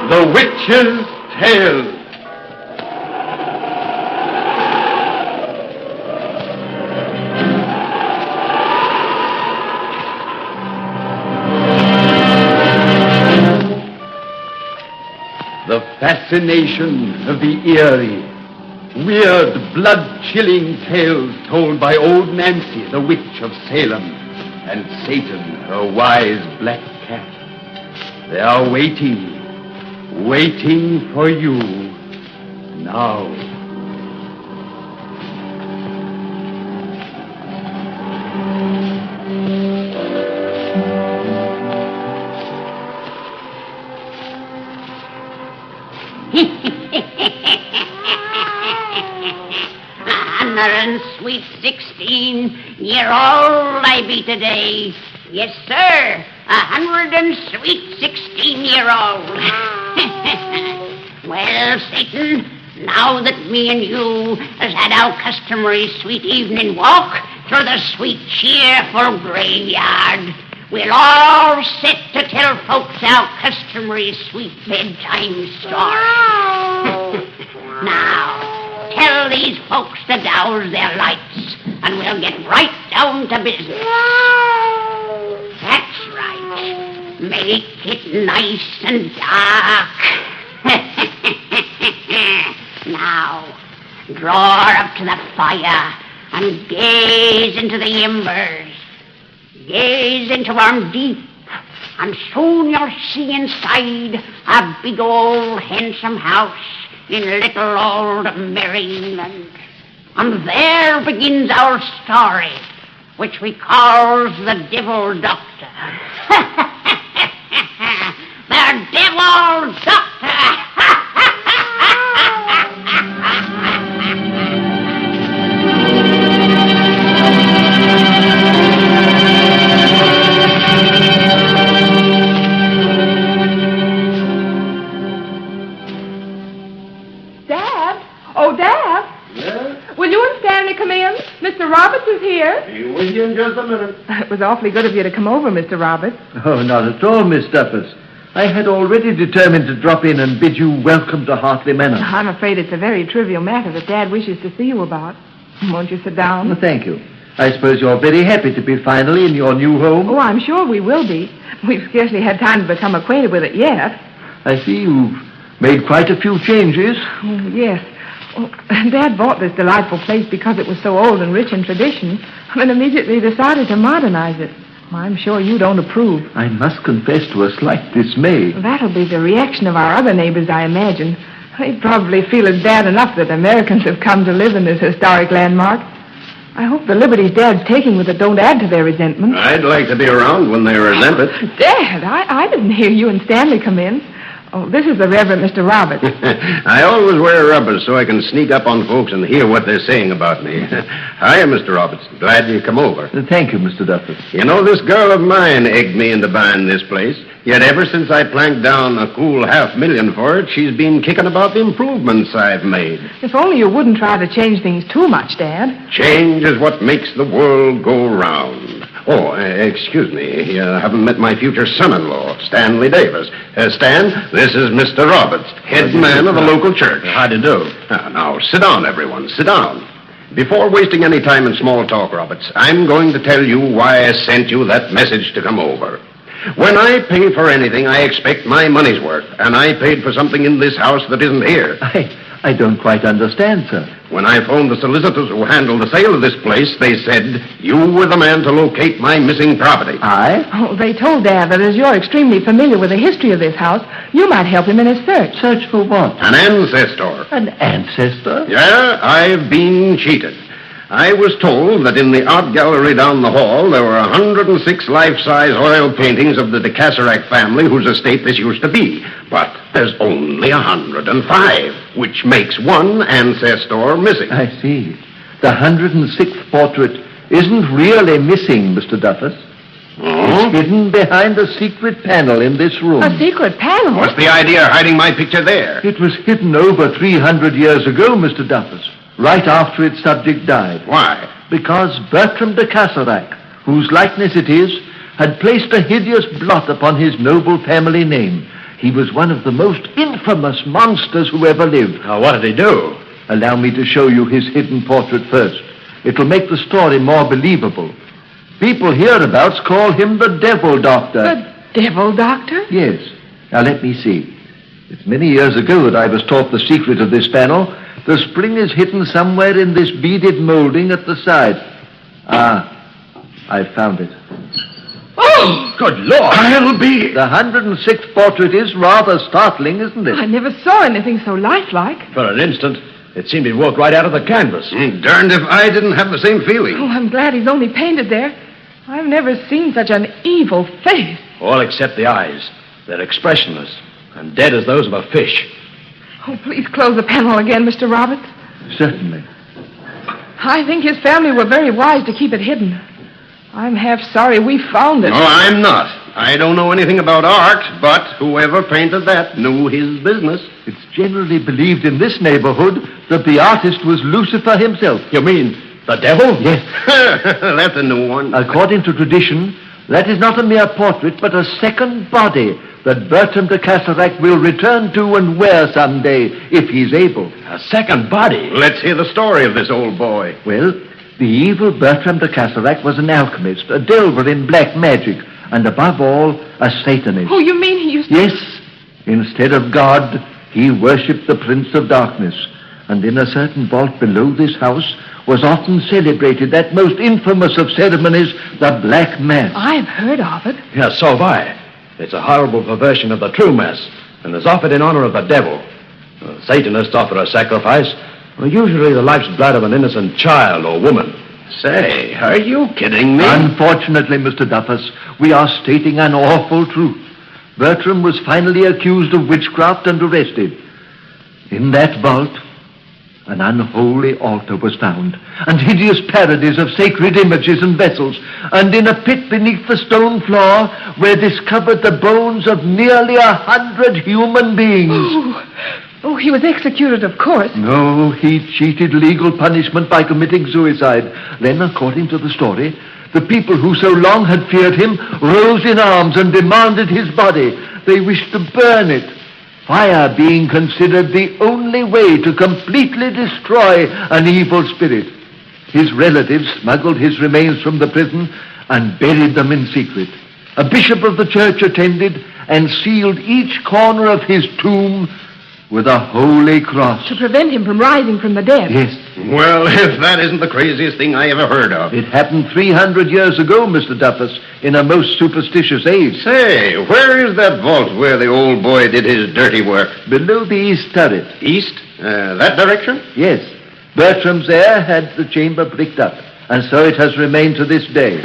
The Witch's Tale. The fascination of the eerie, weird, blood-chilling tales told by old Nancy, the witch of Salem, and Satan, her wise black cat. They are waiting for you now. And sweet 16-year-old I be today. Yes, sir, 16-year-old. Well, Satan, now that me and you has had our customary sweet evening walk through the sweet, cheerful graveyard, we'll all sit to tell folks our customary sweet bedtime story. Now, tell these folks to douse their lights, and we'll get right down to business. That's right. Make it nice and dark. Now, draw her up to the fire and gaze into the embers. Gaze into them deep, and soon you'll see inside a big old handsome house in little old Maryland. And there begins our story, which we calls the Devil Doctor. The Devil Doctor! Will you and Stanley come in? Mr. Roberts is here. Be with you in just a minute. It was awfully good of you to come over, Mr. Roberts. Oh, not at all, Miss Duffus. I had already determined to drop in and bid you welcome to Hartley Manor. I'm afraid it's a very trivial matter that Dad wishes to see you about. Won't you sit down? Well, thank you. I suppose you're very happy to be finally in your new home. Oh, I'm sure we will be. We've scarcely had time to become acquainted with it yet. I see you've made quite a few changes. Oh, yes. Oh, Dad bought this delightful place because it was so old and rich in tradition, and immediately decided to modernize it. I'm sure you don't approve. I must confess to a slight dismay. That'll be the reaction of our other neighbors, I imagine. They probably feel it's bad enough that Americans have come to live in this historic landmark. I hope the liberties Dad's taking with it don't add to their resentment. I'd like to be around when they resent it. Dad, I didn't hear you and Stanley come in. Oh, this is the Reverend Mr. Roberts. I always wear rubbers so I can sneak up on folks and hear what they're saying about me. Hiya, Mr. Roberts. Glad you come over. Thank you, Mr. Duffus. You know, this girl of mine egged me into buying this place. Yet ever since I planked down a cool $500,000 for it, she's been kicking about the improvements I've made. If only you wouldn't try to change things too much, Dad. Change is what makes the world go round. Oh, excuse me. You haven't met my future son-in-law, Stanley Davis. Stan, this is Mr. Roberts, head man of the local church. How do you do? Now, sit down, everyone. Sit down. Before wasting any time in small talk, Roberts, I'm going to tell you why I sent you that message to come over. When I pay for anything, I expect my money's worth, and I paid for something in this house that isn't here. I don't quite understand, sir. When I phoned the solicitors who handled the sale of this place, they said you were the man to locate my missing property. I? Oh, they told Dad that as you're extremely familiar with the history of this house, you might help him in his search. Search for what? An ancestor. An ancestor? Yeah, I've been cheated. I was told that in the art gallery down the hall there were 106 life-size oil paintings of the de Casarac family whose estate this used to be. But there's only 105, which makes one ancestor missing. I see. The 106th portrait isn't really missing, Mr. Duffus. Oh? It's hidden behind a secret panel in this room. A secret panel? What's the idea of hiding my picture there? It was hidden over 300 years ago, Mr. Duffus, right after its subject died. Why? Because Bertram de Casarac, whose likeness it is, had placed a hideous blot upon his noble family name, He was one of the most infamous monsters who ever lived. Now, what did he do? Allow me to show you his hidden portrait first. It'll make the story more believable. People hereabouts call him the Devil Doctor. The Devil Doctor? Yes. Now, let me see. It's many years ago that I was taught the secret of this panel. The spring is hidden somewhere in this beaded molding at the side. I found it. Oh, good Lord! I'll be... The 106th portrait is rather startling, isn't it? I never saw anything so lifelike. For an instant, it seemed he'd walked right out of the canvas. Darned if I didn't have the same feeling. Oh, I'm glad he's only painted there. I've never seen such an evil face. All except the eyes. They're expressionless and dead as those of a fish. Oh, please close the panel again, Mr. Roberts. Certainly. I think his family were very wise to keep it hidden. I'm half sorry we found it. Oh, I'm not. I don't know anything about art, but whoever painted that knew his business. It's generally believed in this neighborhood that the artist was Lucifer himself. You mean the devil? Yes. That's a new one. According to tradition, that is not a mere portrait, but a second body that Bertram de Caserac will return to and wear someday, if he's able. A second body? Let's hear the story of this old boy. Well, the evil Bertram de Caserac was an alchemist, a delver in black magic, and above all, a Satanist. Oh, you mean he used to... Yes, instead of God, he worshipped the Prince of Darkness. And in a certain vault below this house was often celebrated that most infamous of ceremonies, the Black Mass. I've heard of it. Yes, so have I. It's a horrible perversion of the true Mass, and is offered in honor of the devil. Satanists offer a sacrifice, usually the life's blood of an innocent child or woman. Say, are you kidding me? Unfortunately, Mr. Duffus, we are stating an awful truth. Bertram was finally accused of witchcraft and arrested. In that vault, an unholy altar was found, and hideous parodies of sacred images and vessels, and in a pit beneath the stone floor were discovered the bones of nearly 100 human beings. Oh, he was executed, of course. No, he cheated legal punishment by committing suicide. Then, according to the story, the people who so long had feared him rose in arms and demanded his body. They wished to burn it, fire being considered the only way to completely destroy an evil spirit. His relatives smuggled his remains from the prison and buried them in secret. A bishop of the church attended and sealed each corner of his tomb with a holy cross. To prevent him from rising from the dead. Yes. Well, if that isn't the craziest thing I ever heard of. It happened 300 years ago, Mr. Duffus, in a most superstitious age. Say, where is that vault where the old boy did his dirty work? Below the east turret. East? That direction? Yes. Bertram's heir had the chamber bricked up, and so it has remained to this day.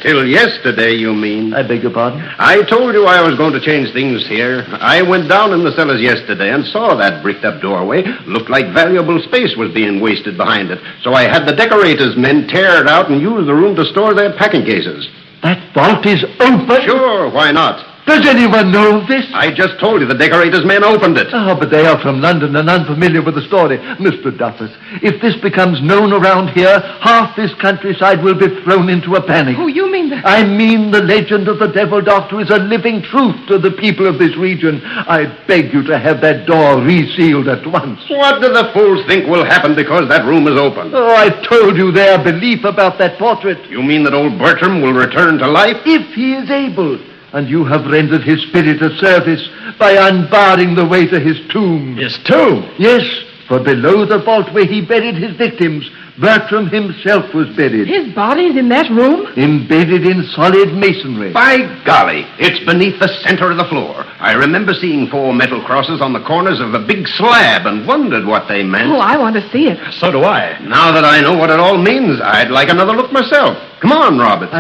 Till yesterday, you mean? I beg your pardon? I told you I was going to change things here. I went down in the cellars yesterday and saw that bricked-up doorway. Looked like valuable space was being wasted behind it. So I had the decorators' men tear it out and use the room to store their packing cases. That vault is open? Sure, why not? Does anyone know of this? I just told you the decorators' men opened it. Oh, but they are from London and unfamiliar with the story. Mr. Duffus, if this becomes known around here, half this countryside will be thrown into a panic. Oh, you mean the... I mean the legend of the Devil Doctor is a living truth to the people of this region. I beg you to have that door resealed at once. What do the fools think will happen because that room is open? Oh, I told you their belief about that portrait. You mean that old Bertram will return to life? If he is able. And you have rendered his spirit a service by unbarring the way to his tomb. His tomb? Yes, for below the vault where he buried his victims, Bertram himself was buried. His body's in that room? Embedded in solid masonry. By golly, it's beneath the center of the floor. I remember seeing 4 metal crosses on the corners of a big slab and wondered what they meant. Oh, I want to see it. So do I. Now that I know what it all means, I'd like another look myself. Come on, Robert.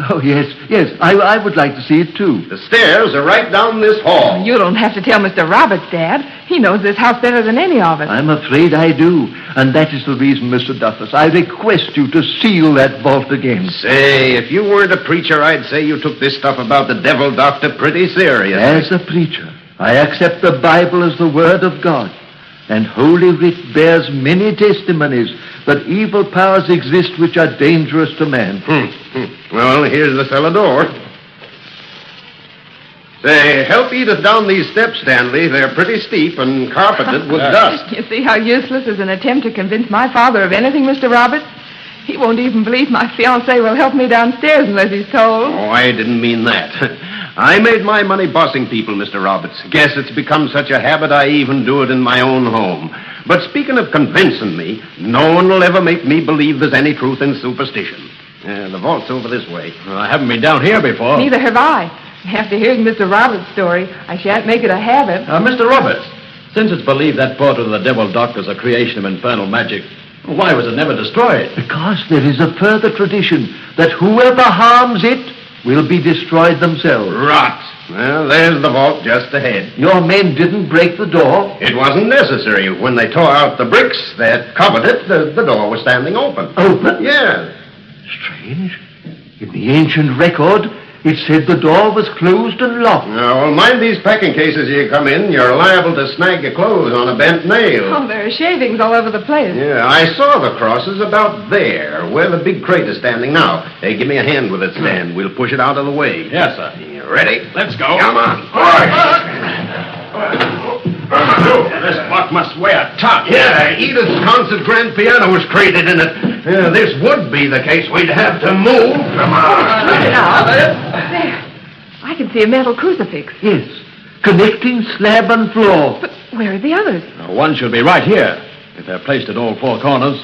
Oh, yes. I would like to see it, too. The stairs are right down this hall. You don't have to tell Mr. Roberts, Dad. He knows this house better than any of us. I'm afraid I do. And that is the reason, Mr. Duffus, I request you to seal that vault again. Say, if you weren't a preacher, I'd say you took this stuff about the Devil Doctor pretty serious. As a preacher, I accept the Bible as the Word of God. And Holy Writ bears many testimonies that evil powers exist which are dangerous to man. Well, here's the cellar door. They help Edith down these steps, Stanley. They're pretty steep and carpeted with dust. You see how useless is an attempt to convince my father of anything, Mr. Roberts? He won't even believe my fiancé will help me downstairs unless he's told. Oh, I didn't mean that. I made my money bossing people, Mr. Roberts. Guess it's become such a habit I even do it in my own home. But speaking of convincing me, no one will ever make me believe there's any truth in superstition. The vault's over this way. Well, I haven't been down here before. Neither have I. After hearing Mr. Roberts' story, I shan't make it a habit. Mr. Roberts, since it's believed that portrait of the devil doctor's a creation of infernal magic, why was it never destroyed? Because there is a further tradition that whoever harms it will be destroyed themselves. Rot. Well, there's the vault just ahead. Your men didn't break the door? It wasn't necessary. When they tore out the bricks that covered it, the door was standing open. Open? Yeah. Strange. In the ancient record, it said the door was closed and locked. Now, well, mind these packing cases you come in. You're liable to snag your clothes on a bent nail. Oh, there are shavings all over the place. Yeah, I saw the crosses about there, where the big crate is standing now. Hey, give me a hand with it, Stan. We'll push it out of the way. Yes, sir. You ready? Let's go. Come on. This block must weigh a ton. Yeah, Edith's concert grand piano was crated in it. This would be the case we'd have to move. Come on. Now, there. I can see a metal crucifix. Yes. Connecting slab and floor. But where are the others? One should be right here, if they're placed at all four corners.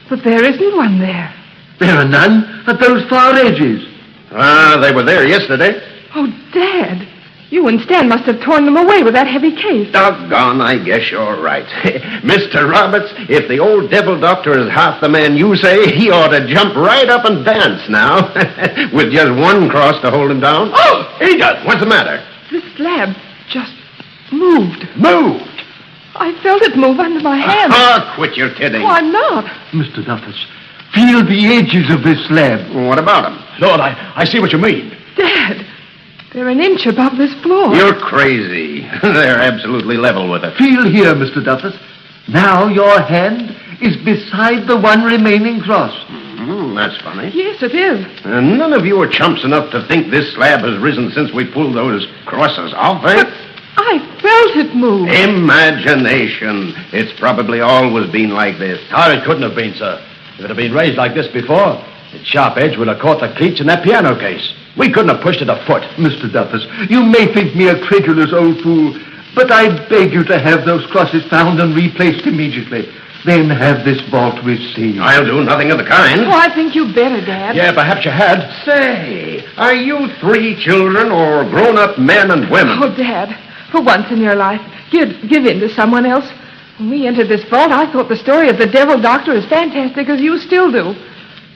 But there isn't one there. There are none at those far edges. They were there yesterday. Oh, Dad. You and Stan must have torn them away with that heavy case. Doggone, I guess you're right. Mr. Roberts, if the old devil doctor is half the man you say, he ought to jump right up and dance now. With just one cross to hold him down. Oh, he does. What's the matter? This slab just moved. Moved. I felt it move under my hand. Oh, quit your kidding. Oh, I'm not. Mr. Duffus, feel the edges of this slab. What about him? Lord, I see what you mean. Dad, they're an inch above this floor. You're crazy. They're absolutely level with it. Feel here, Mr. Duffus. Now your hand is beside the one remaining cross. That's funny. Yes, it is. None of you are chumps enough to think this slab has risen since we pulled those crosses off, eh? But I felt it move. Imagination. It's probably always been like this. Oh, it couldn't have been, sir. If it had been raised like this before, its sharp edge would have caught the cleats in that piano case. We couldn't have pushed it a foot. Mr. Duffus, you may think me a credulous old fool, but I beg you to have those crosses found and replaced immediately. Then have this vault received. I'll do nothing of the kind. Oh, I think you better, Dad. Yeah, perhaps you had. Say, are you three children or grown-up men and women? Oh, Dad, for once in your life, give in to someone else. When we entered this vault, I thought the story of the devil doctor as fantastic as you still do.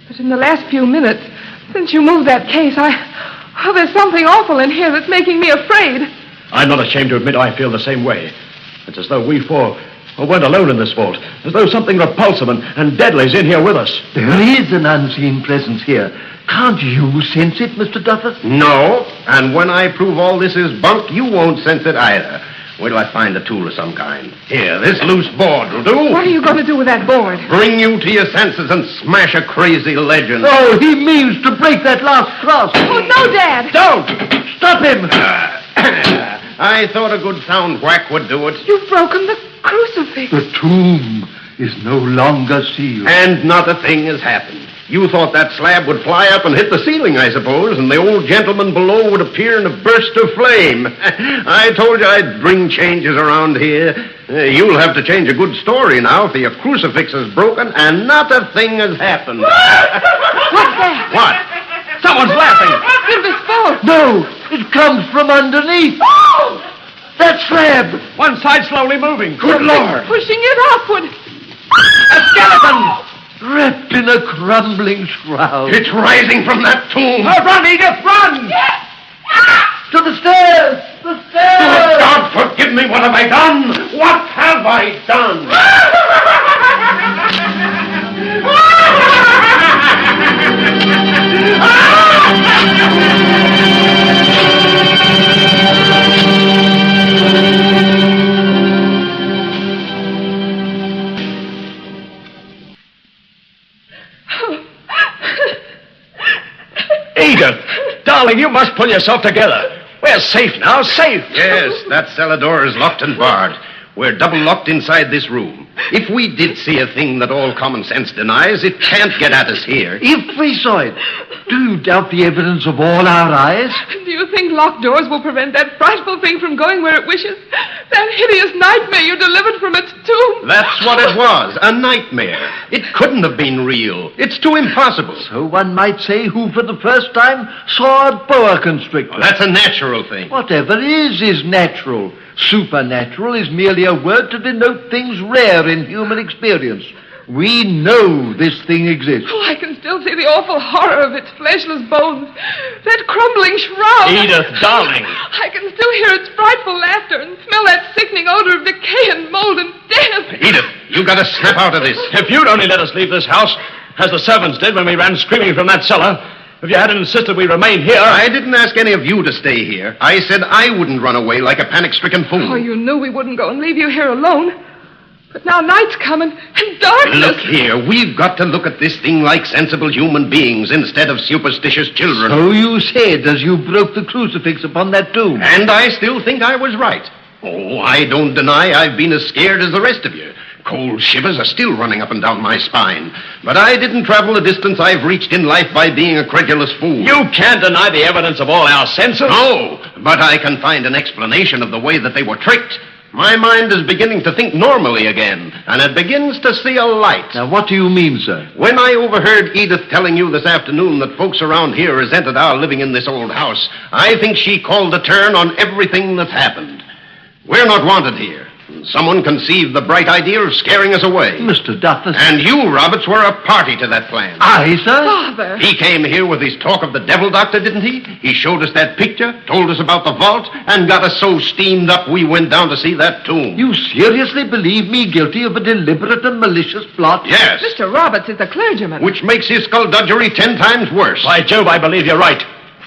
But in the last few minutes, since you moved that case, there's something awful in here that's making me afraid. I'm not ashamed to admit I feel the same way. It's as though we four weren't alone in this vault. As though something repulsive and deadly's in here with us. There is an unseen presence here. Can't you sense it, Mr. Duffus? No, and when I prove all this is bunk, you won't sense it either. Wait till I find a tool of some kind. Here, this loose board will do. What are you going to do with that board? Bring you to your senses and smash a crazy legend. Oh, he means to break that last cross. Oh, no, Dad! Don't! Stop him! I thought a good sound whack would do it. You've broken the crucifix. The tomb is no longer sealed. And not a thing has happened. You thought that slab would fly up and hit the ceiling, I suppose, and the old gentleman below would appear in a burst of flame. I told you I'd bring changes around here. You'll have to change a good story now, for your crucifix is broken and not a thing has happened. What's that? What? Someone's laughing. In this vault. No, it comes from underneath. Oh! That slab! One side slowly moving. Good Lord. Pushing it upward. A skeleton! Wrapped in a crumbling shroud. It's rising from that tomb. Run, Edith, run! To the stairs! The Oh, stairs! God, forgive me. What have I done? What have I done? Edith, darling, you must pull yourself together. We're We're safe now, safe. Yes, that cellar door is locked and barred. We're double locked inside this room. If we did see a thing that all common sense denies, it can't get at us here. If we saw it, do you doubt the evidence of all our eyes? Do you think locked doors will prevent that frightful thing from going where it wishes? That hideous nightmare you delivered from its tomb? That's what it was, a nightmare. It couldn't have been real. It's too impossible. So one might say who for the first time saw a boa constrictor. Well, that's a natural thing. Whatever is natural. Supernatural is merely a word to denote things rare in human experience. We know this thing exists. Oh, I can still see the awful horror of its fleshless bones. That crumbling shroud. Edith, darling. I can still hear its frightful laughter and smell that sickening odor of decay and mold and death. Edith, you gotta snap out of this. If you'd only let us leave this house, as the servants did when we ran screaming from that cellar, if you hadn't insisted we remain here... I didn't ask any of you to stay here. I said I wouldn't run away like a panic-stricken fool. Oh, you knew we wouldn't go and leave you here alone. But now night's coming and darkness. Look here, we've got to look at this thing like sensible human beings instead of superstitious children. So you said as you broke the crucifix upon that tomb. And I still think I was right. Oh, I don't deny I've been as scared as the rest of you. Cold shivers are still running up and down my spine. But I didn't travel the distance I've reached in life by being a credulous fool. You can't deny the evidence of all our senses. No, but I can find an explanation of the way that they were tricked. My mind is beginning to think normally again, and it begins to see a light. Now, what do you mean, sir? When I overheard Edith telling you this afternoon that folks around here resented our living in this old house, I think she called a turn on everything that's happened. We're not wanted here. Someone conceived the bright idea of scaring us away. Mr. Duffus. And you, Roberts, were a party to that plan. I, sir? Father. He came here with his talk of the devil doctor, didn't he? He showed us that picture, told us about the vault, and got us so steamed up we went down to see that tomb. You seriously believe me guilty of a deliberate and malicious plot? Yes. Mr. Roberts is a clergyman. Which makes his skullduggery 10 times worse. By Jove, I believe you're right.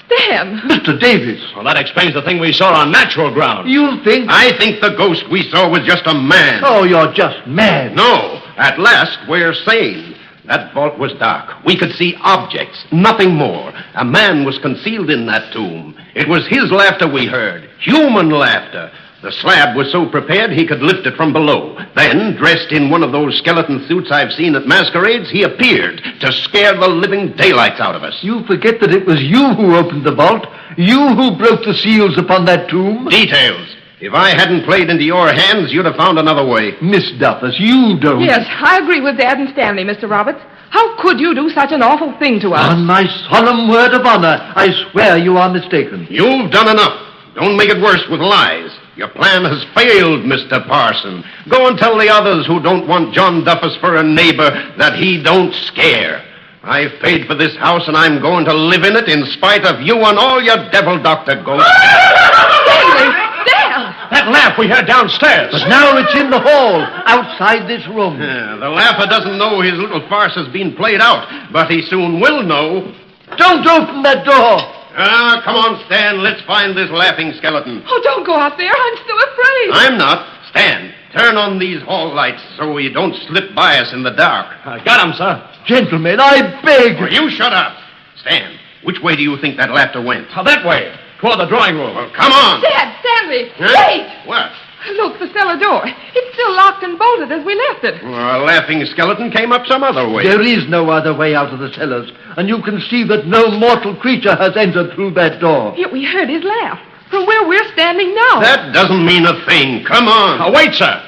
Stan. Mr. Davis. Well, that explains the thing we saw on natural ground. You think... I think the ghost we saw was just a man. Oh, you're just mad. No, at last we're sane. That vault was dark. We could see objects, nothing more. A man was concealed in that tomb. It was his laughter we heard, human laughter. The slab was so prepared he could lift it from below. Then, dressed in one of those skeleton suits I've seen at masquerades, he appeared to scare the living daylights out of us. You forget that it was you who opened the vault, you who broke the seals upon that tomb. Details. If I hadn't played into your hands, you'd have found another way. Miss Duffus, you don't... Yes, I agree with Dad and Stanley, Mr. Roberts. How could you do such an awful thing to us? On my solemn word of honor, I swear you are mistaken. You've done enough. Don't make it worse with lies. Your plan has failed, Mr. Parson. Go and tell the others who don't want John Duffus for a neighbor that he don't scare. I've paid for this house, and I'm going to live in it in spite of you and all your devil doctor ghosts. Stanley! Dad! That laugh we heard downstairs. But now it's in the hall, outside this room. The laugher doesn't know his little farce has been played out, but he soon will know. Don't open that door. Come on, Stan. Let's find this laughing skeleton. Oh, don't go out there. I'm still afraid. I'm not. Stan, turn on these hall lights so you don't slip by us in the dark. I got him, sir. Gentlemen, I beg. Well, you shut up. Stan, which way do you think that laughter went? That way, toward the drawing room. Well, come on. Dad, Stanley, Huh? wait! What? Look, the cellar door. It's still locked and bolted as we left it. Well, a laughing skeleton came up some other way. There is no other way out of the cellars, and you can see that no mortal creature has entered through that door. Yet we heard his laugh from where we're standing now. That doesn't mean a thing. Come on. Now, wait, sir.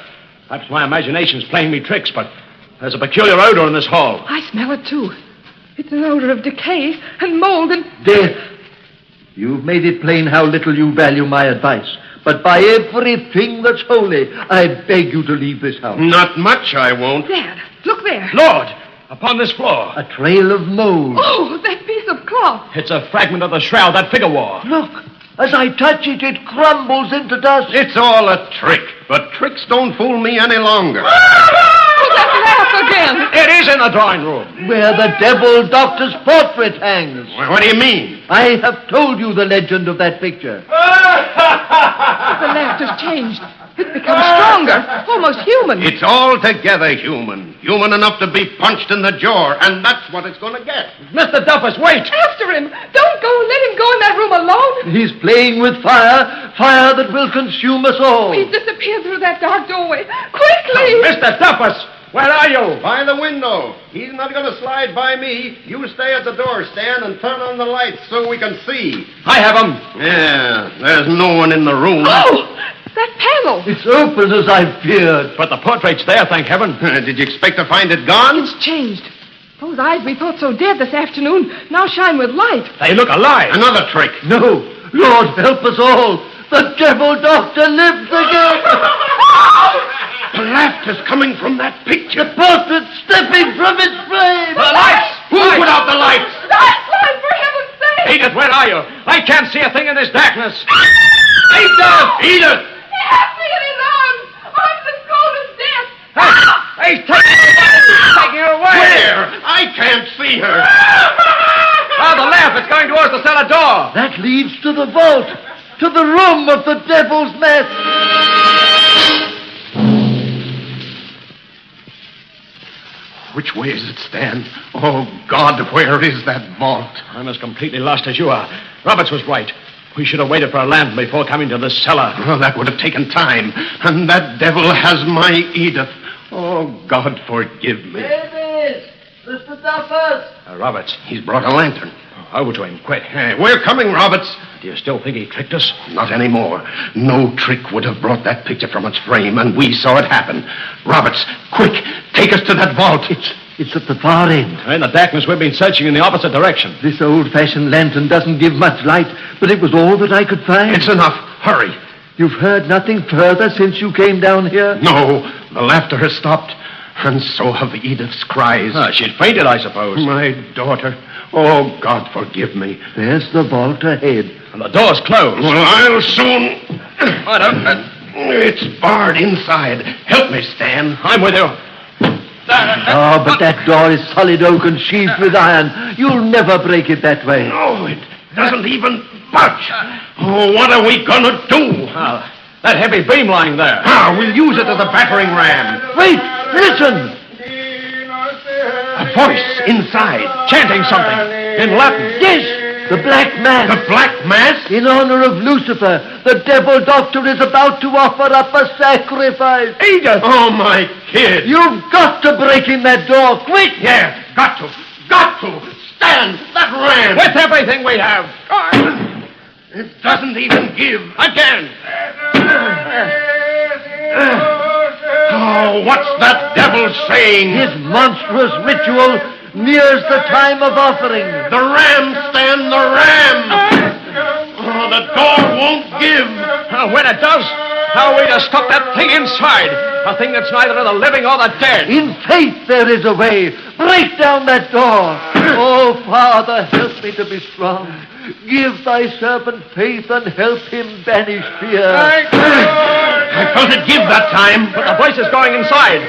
Perhaps my imagination's playing me tricks, but there's a peculiar odor in this hall. I smell it, too. It's an odor of decay and mold and... Death. You've made it plain how little you value my advice. But by everything that's holy, I beg you to leave this house. Not much, I won't. Dad, look there. Lord, upon this floor. A trail of mold. Oh, that piece of cloth. It's a fragment of the shroud that figure wore. Look, as I touch it, it crumbles into dust. It's all a trick, but tricks don't fool me any longer. Oh, that laugh up again. It is in the drawing room. Where the devil doctor's portrait hangs. Well, what do you mean? I have told you the legend of that picture. The laughter's changed. It's become stronger, almost human. It's altogether human. Human enough to be punched in the jaw, and that's what it's going to get. Mr. Duffus, wait. After him. Don't go. Let him go in that room alone. He's playing with fire, fire that will consume us all. He's disappeared through that dark doorway. Quickly! Mr. Duffus, where are you? By the window. He's not going to slide by me. You stay at the door, Stan, and turn on the lights so we can see. I have him. Yeah, there's no one in the room. Oh! That panel! It's open as I feared. But the portrait's there, thank heaven. Did you expect to find it gone? It's changed. Those eyes we thought so dead this afternoon now shine with light. They look alive. Another trick. No, Lord, help us all. The devil doctor lives again. The laughter's coming from that picture. The portrait stepping from its frame. The lights! Who put out the lights? Light, for heaven's sake! Edith, where are you? I can't see a thing in this darkness. Edith! Edith! Have me in his arms! Arms as cold as death! Hey, he's taking her away. Where? I can't see her. Oh, the lamp is going towards the cellar door. That leads to the vault, to the room of the devil's mess. Which way is it, Stan? Oh, God, where is that vault? I'm as completely lost as you are. Roberts was right. We should have waited for a lamp before coming to this cellar. Oh, that would have taken time. And that devil has my Edith. Oh, God, forgive me. Davis! Mr. Duffus! Roberts, He's brought a lantern. over to him, quick. Hey, we're coming, Roberts. Do you still think he tricked us? Not anymore. No trick would have brought that picture from its frame, and we saw it happen. Roberts, quick, take us to that vault. It's at the far end. In the darkness, we've been searching in the opposite direction. This old-fashioned lantern doesn't give much light, but it was all that I could find. It's enough. Hurry. You've heard nothing further since you came down here? No, the laughter has stopped, and so have Edith's cries. She'd fainted, I suppose. My daughter. Oh, God, forgive me. There's the vault ahead. And the door's closed. Well, I'll soon... I don't... It's barred inside. Help me, Stan. I'm with you. Oh, but that door is solid oak and sheathed with iron. You'll never break it that way. No, it doesn't even budge. Oh, what are we gonna do? That heavy beam lying there. We'll use it as a battering ram. Wait! Listen! A voice inside. Chanting something. In Latin. Yes! The Black Mass. The Black Mass? In honor of Lucifer, the devil doctor is about to offer up a sacrifice. Edith! Oh, my kid. You've got to break in that door, quick! Yeah, got to. Got to. Stand that ram. With everything we have. It doesn't even give. Again. Oh, what's that devil saying? His monstrous ritual nears the time of offering. The ram, Stan, the ram. Oh, the door won't give. When it does, how are we to stop that thing inside? A thing that's neither of the living or the dead. In faith there is a way. Break down that door. Oh, Father, help me to be strong. Give thy servant faith and help him banish fear. I felt it give that time. But the voice is going inside.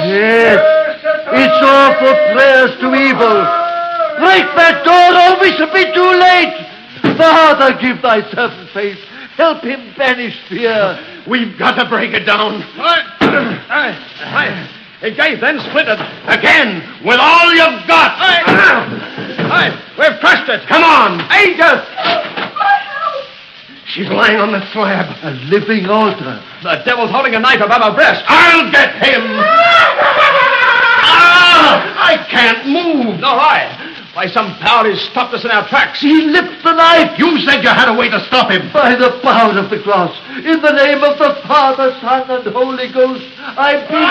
Yes, it's all for prayers to evil. Break that door or we shall be too late. Father, give thy servant faith. Help him banish fear. We've got to break it down. It gave, then splintered. Again, with all you've got. We've crushed it. Come on. Edith! She's lying on the slab. A living altar. The devil's holding a knife above her breast. I'll get him. I can't move. Nor I. By some power, he's stopped us in our tracks. He lifts the knife. You said you had a way to stop him. By the power of the cross, in the name of the Father, Son, and Holy Ghost, I bid you.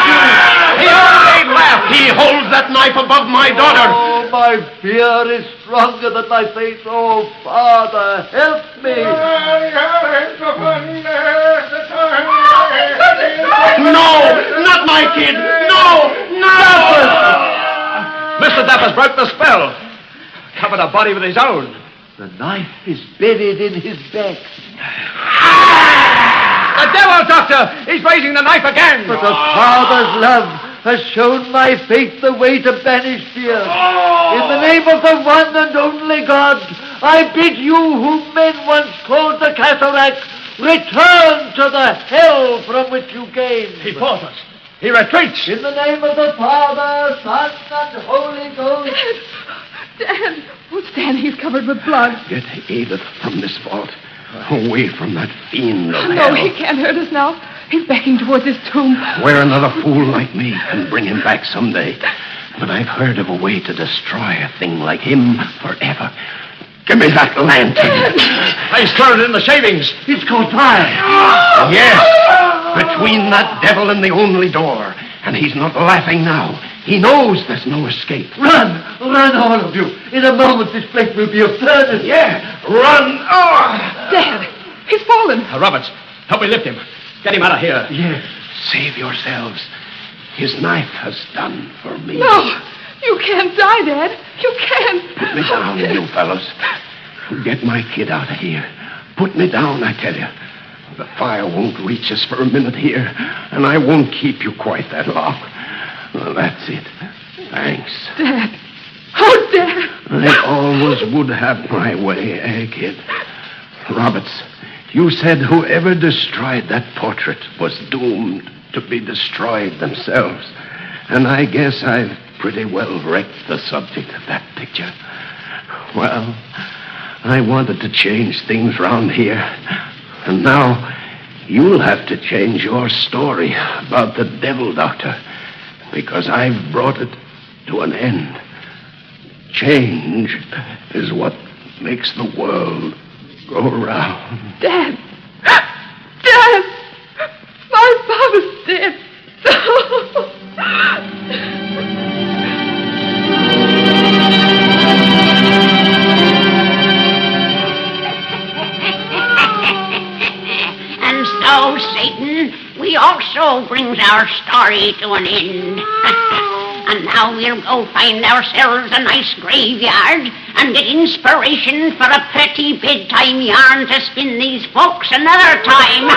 He only laughed. He holds that knife above my daughter. Oh, my fear is stronger than my faith. Oh, Father, help me. No, not my kid. No. Mr. Duffus broke the spell. Covered a body with his own. The knife is buried in his back. The the devil, Doctor! He's raising the knife again! But the Father's love has shown my faith the way to banish fear. In the name of the one and only God, I bid you whom men once called the cataract, return to the hell from which you came. He falters. He retreats. In the name of the Father, Son, and Holy Ghost. Dan! Oh, Dan, he's covered with blood. Get Edith from this vault. Away from that fiend of No, hell. he can't hurt us now. He's backing towards his tomb. Where another fool like me can bring him back someday. But I've heard of a way to destroy a thing like him forever. Give me that lantern. He's thrown it in the shavings. It's caught fire. Yes, between that devil and the only door. And he's not laughing now. He knows there's no escape. Run! Run, all of you. In a moment, this place will be a furnace. Yeah, run! Oh! Dan! He's fallen. Roberts, help me lift him. Get him out of here. Yes. Save yourselves. His knife has done for me. No! You can't die, Dad. You can't. Put me down, you fellows. Get my kid out of here. Put me down, I tell you. The fire won't reach us for a minute here, and I won't keep you quite that long. Well, that's it. Thanks. Dad. Oh, Dad. I always would have my way, kid? Roberts, you said whoever destroyed that portrait was doomed to be destroyed themselves. And I guess I've pretty well wrecked the subject of that picture. Well, I wanted to change things round here. And now you'll have to change your story about the devil doctor, because I've brought it to an end. Change is what makes the world go round. Dad! Dad! My father's dead. And so, Satan, we also brings our story to an end. And now we'll go find ourselves a nice graveyard and get inspiration for a pretty bedtime yarn to spin these folks another time.